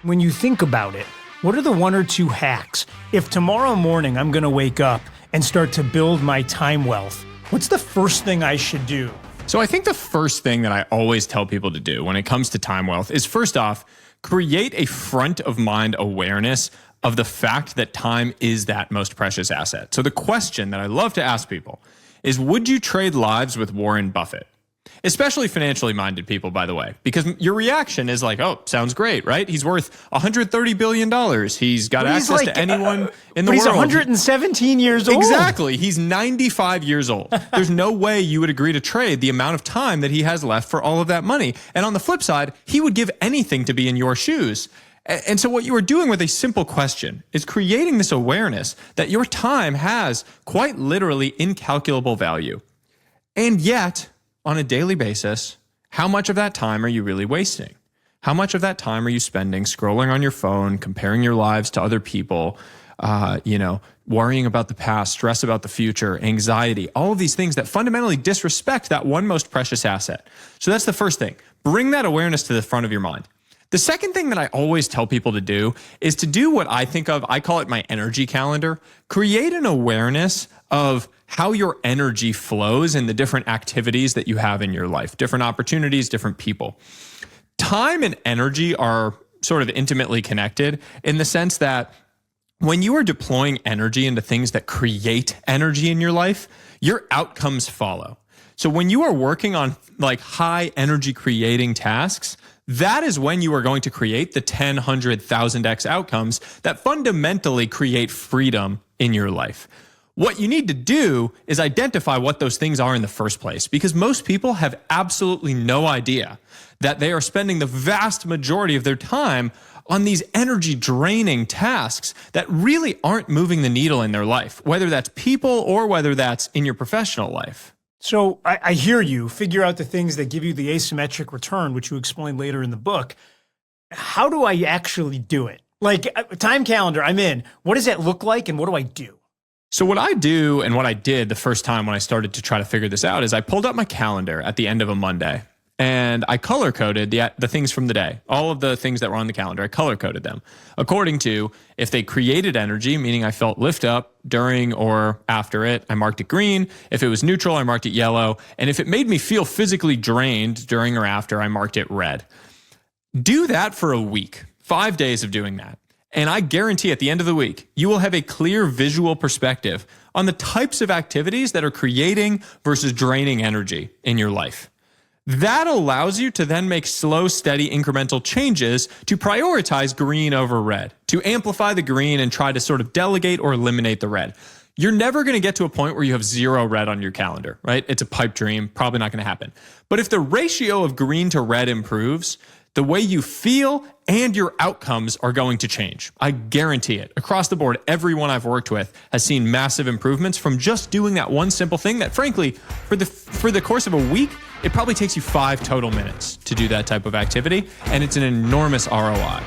when you think about it, what are the one or two hacks? If tomorrow morning I'm going to wake up and start to build my time wealth, what's the first thing I should do? So I think the first thing that I always tell people to do when it comes to time wealth is, first off, create a front of mind awareness of the fact that time is that most precious asset. So the question that I love to ask people is, would you trade lives with Warren Buffett? Especially financially minded people, by the way, because your reaction is like, oh, sounds great, right? He's worth $130 billion. He's got access to anyone in the world. He's 117 years old. Exactly. He's 95 years old. There's no way you would agree to trade the amount of time that he has left for all of that money. And on the flip side, he would give anything to be in your shoes. And so what you are doing with a simple question is creating this awareness that your time has quite literally incalculable value. And yet, on a daily basis, how much of that time are you really wasting? How much of that time are you spending scrolling on your phone, comparing your lives to other people, worrying about the past, stress about the future, anxiety, all of these things that fundamentally disrespect that one most precious asset? So that's the first thing. Bring that awareness to the front of your mind. The second thing that I always tell people to do is to do what I think of, I call it my energy calendar. Create an awareness of how your energy flows in the different activities that you have in your life, different opportunities, different people. Time and energy are sort of intimately connected in the sense that when you are deploying energy into things that create energy in your life, your outcomes follow. So when you are working on like high energy creating tasks, that is when you are going to create the 10, 100, 1000x outcomes that fundamentally create freedom in your life. What you need to do is identify what those things are in the first place, because most people have absolutely no idea that they are spending the vast majority of their time on these energy draining tasks that really aren't moving the needle in their life, whether that's people or whether that's in your professional life. So I hear you. Figure out the things that give you the asymmetric return, which you explain later in the book. How do I actually do it? Like time calendar, I'm in. What does that look like and what do I do? So what I do and what I did the first time when I started to try to figure this out is I pulled up my calendar at the end of a Monday and I color coded the things from the day. All of the things that were on the calendar, I color coded them according to if they created energy, meaning I felt lift up during or after it, I marked it green. If it was neutral, I marked it yellow. And if it made me feel physically drained during or after, I marked it red. Do that for a week, 5 days of doing that. And I guarantee at the end of the week, you will have a clear visual perspective on the types of activities that are creating versus draining energy in your life. That allows you to then make slow, steady, incremental changes to prioritize green over red, to amplify the green and try to sort of delegate or eliminate the red. You're never going to get to a point where you have zero red on your calendar, right? It's a pipe dream, probably not going to happen. But if the ratio of green to red improves, the way you feel and your outcomes are going to change. I guarantee it. Across the board, everyone I've worked with has seen massive improvements from just doing that one simple thing that, frankly, for the course of a week, it probably takes you 5 total minutes to do that type of activity, and it's an enormous ROI.